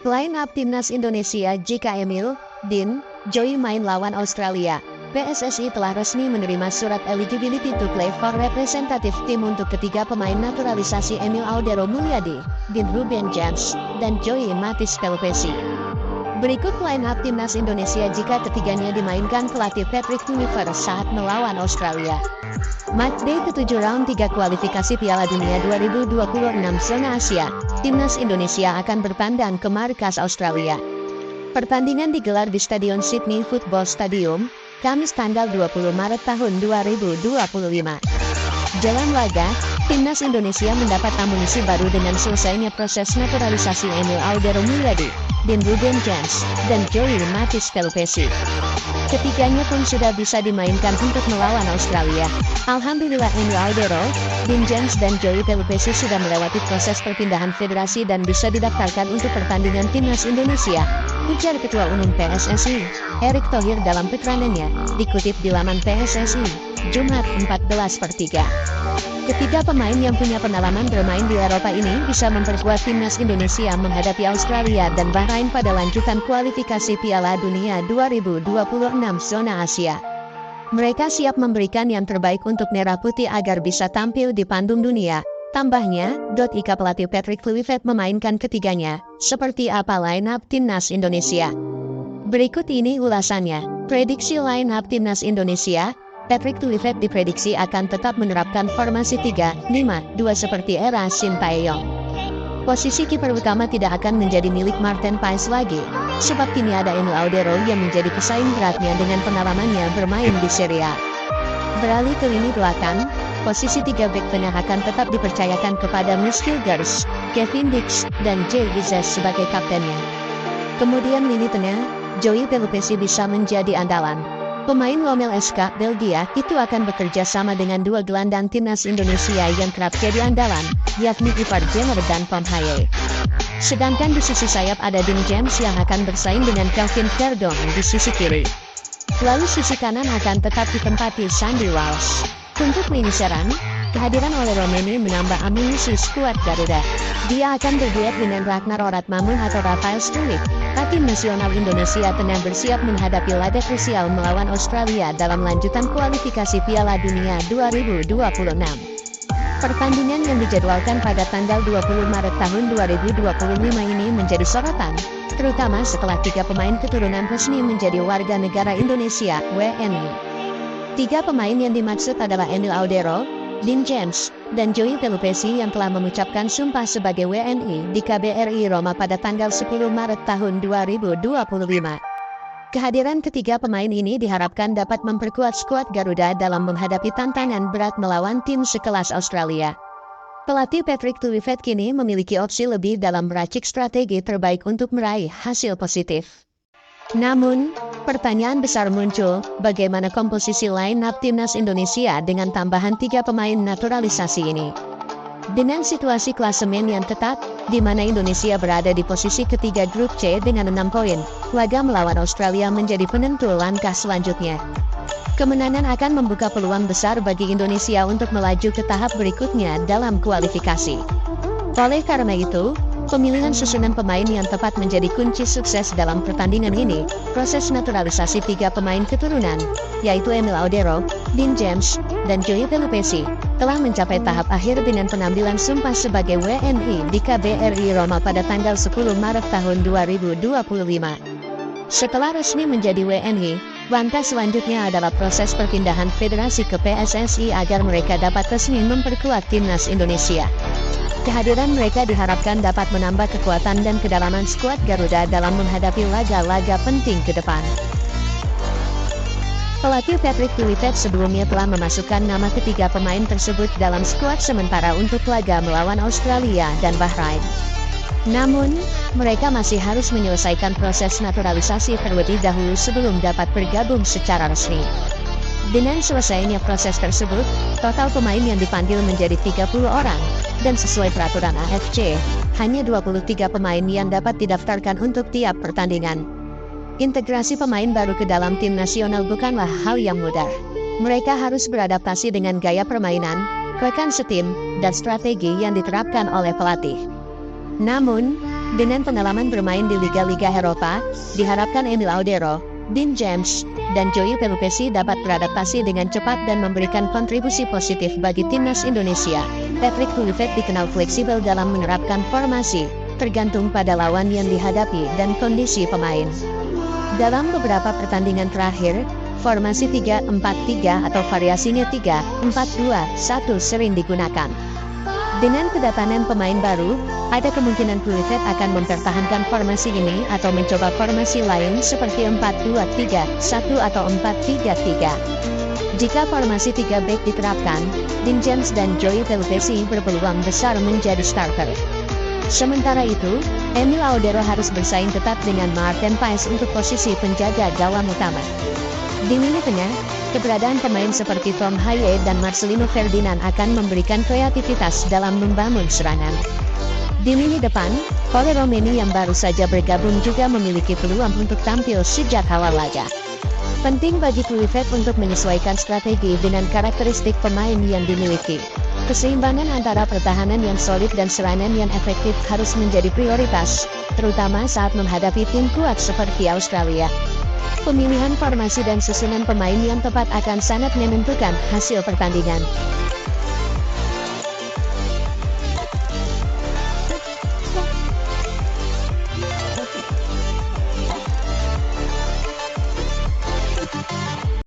Line up timnas Indonesia jika Emil, Dean, Joey main lawan Australia. PSSI telah resmi menerima surat eligibility to play for representative team untuk ketiga pemain naturalisasi Emil Audero Mulyadi, Dean Ruben James, dan Joey Matthijs Pelupessy. Berikut line up timnas Indonesia jika ketiganya dimainkan pelatih Patrick Kluivert saat melawan Australia. Matchday ke-7 round 3 kualifikasi Piala Dunia 2026 zona Asia, timnas Indonesia akan bertandang ke markas Australia. Pertandingan digelar di Stadion Sydney Football Stadium, Kamis tanggal 20 Maret tahun 2025. Jalan laga, timnas Indonesia mendapat amunisi baru dengan selesainya proses naturalisasi Emil Audero Mulyadi, Dean Ruben James, dan Joey Matthijs Pelupessy. Ketiganya pun sudah bisa dimainkan untuk melawan Australia. Alhamdulillah Emil Audero, Dean James dan Joey Pelupessy sudah melewati proses perpindahan federasi dan bisa didaftarkan untuk pertandingan timnas Indonesia, ujar Ketua Umum PSSI, Erick Thohir dalam keterangannya, dikutip di laman PSSI, Jumat 14/3. Ketiga pemain yang punya pengalaman bermain di Eropa ini bisa memperkuat timnas Indonesia menghadapi Australia dan Bahrain pada lanjutan kualifikasi Piala Dunia 2026 zona Asia. Mereka siap memberikan yang terbaik untuk Merah Putih agar bisa tampil di panggung dunia. Tambahnya, .ik pelatih Patrick Kluivert memainkan ketiganya, seperti apa line up timnas Indonesia. Berikut ini ulasannya. Prediksi line up timnas Indonesia. Patrick Kluivert diprediksi akan tetap menerapkan formasi 3-5-2 seperti era Sintayong. Posisi kiper utama tidak akan menjadi milik Maarten Paes lagi, sebab kini ada Emil Audero yang menjadi pesaing beratnya dengan pengalamannya bermain di Serie A. Beralih ke lini belakang, posisi 3 bek tengah akan tetap dipercayakan kepada Michael Gers, Kevin Dix, dan Jay Izzes sebagai kaptennya. Kemudian lini tengah, Joey Pelupessy bisa menjadi andalan. Pemain Lomel SK Belgia itu akan bekerja sama dengan dua gelandang timnas Indonesia yang kerap jadi andalan, yakni Ivar Jenner dan Tom Haye. Sedangkan di sisi sayap ada Dean James yang akan bersaing dengan Kelvin Verdong di sisi kiri. Lalu sisi kanan akan tetap ditempati Sandy Walsh. Untuk lini serang, kehadiran Ole Romeni menambah amunisi skuad Garuda. Dia akan berduet dengan Ragnar Oratmamu atau Rafael Struijk. Tim nasional Indonesia tengah bersiap menghadapi laga krusial melawan Australia dalam lanjutan kualifikasi Piala Dunia 2026. Pertandingan yang dijadwalkan pada tanggal 20 Maret tahun 2025 ini menjadi sorotan, terutama setelah 3 pemain keturunan resmi menjadi warga negara Indonesia, WNI. 3 pemain yang dimaksud adalah Emil Audero, Dean James, dan Joey Pelupessy yang telah mengucapkan sumpah sebagai WNI di KBRI Roma pada tanggal 10 Maret tahun 2025. Kehadiran ketiga pemain ini diharapkan dapat memperkuat skuad Garuda dalam menghadapi tantangan berat melawan tim sekelas Australia. Pelatih Patrick Kluivert kini memiliki opsi lebih dalam meracik strategi terbaik untuk meraih hasil positif. Namun, pertanyaan besar muncul, bagaimana komposisi line up timnas Indonesia dengan tambahan 3 pemain naturalisasi ini? Dengan situasi klasemen yang ketat, di mana Indonesia berada di posisi ketiga grup C dengan 6 poin, laga melawan Australia menjadi penentu langkah selanjutnya. Kemenangan akan membuka peluang besar bagi Indonesia untuk melaju ke tahap berikutnya dalam kualifikasi. Oleh karena itu, pemilihan susunan pemain yang tepat menjadi kunci sukses dalam pertandingan ini. Proses naturalisasi 3 pemain keturunan, yaitu Emil Audero, Dean James, dan Joey Pelupessy, telah mencapai tahap akhir dengan pengambilan sumpah sebagai WNI di KBRI Roma pada tanggal 10 Maret tahun 2025. Setelah resmi menjadi WNI, langkah selanjutnya adalah proses perpindahan federasi ke PSSI agar mereka dapat resmi memperkuat timnas Indonesia. Kehadiran mereka diharapkan dapat menambah kekuatan dan kedalaman skuad Garuda dalam menghadapi laga-laga penting ke depan. Pelatih Patrick Kluivert sebelumnya telah memasukkan nama ketiga pemain tersebut dalam skuad sementara untuk laga melawan Australia dan Bahrain. Namun, mereka masih harus menyelesaikan proses naturalisasi terlebih dahulu sebelum dapat bergabung secara resmi. Dengan selesainya proses tersebut, total pemain yang dipanggil menjadi 30 orang, dan sesuai peraturan AFC, hanya 23 pemain yang dapat didaftarkan untuk tiap pertandingan. Integrasi pemain baru ke dalam tim nasional bukanlah hal yang mudah. Mereka harus beradaptasi dengan gaya permainan, rekan setim, dan strategi yang diterapkan oleh pelatih. Namun, Dengan pengalaman bermain di liga-liga Eropa, diharapkan Emil Audero, Dean James, dan Joey Pelupesi dapat beradaptasi dengan cepat dan memberikan kontribusi positif bagi timnas Indonesia. Patrick Kluivert dikenal fleksibel dalam menerapkan formasi, tergantung pada lawan yang dihadapi dan kondisi pemain. Dalam beberapa pertandingan terakhir, formasi 3-4-3 atau variasinya 3-4-2-1 sering digunakan. Dengan kedatangan pemain baru, ada kemungkinan Kluivert akan mempertahankan formasi ini atau mencoba formasi lain seperti 4-2-3-1 atau 4-3-3. Jika formasi 3 back diterapkan, Dean James dan Joey Pelupesi berpeluang besar menjadi starter. Sementara itu, Emil Audero harus bersaing ketat dengan Maarten Paes untuk posisi penjaga gawang utama. Di lini tengah, keberadaan pemain seperti Tom Haye dan Marcelino Ferdinand akan memberikan kreativitas dalam membangun serangan. Di lini depan, Cole Romeni yang baru saja bergabung juga memiliki peluang untuk tampil sejak awal laga. Penting bagi Kluivert untuk menyesuaikan strategi dengan karakteristik pemain yang dimiliki. Keseimbangan antara pertahanan yang solid dan serangan yang efektif harus menjadi prioritas, terutama saat menghadapi tim kuat seperti Australia. Pemilihan formasi dan susunan pemain yang tepat akan sangat menentukan hasil pertandingan.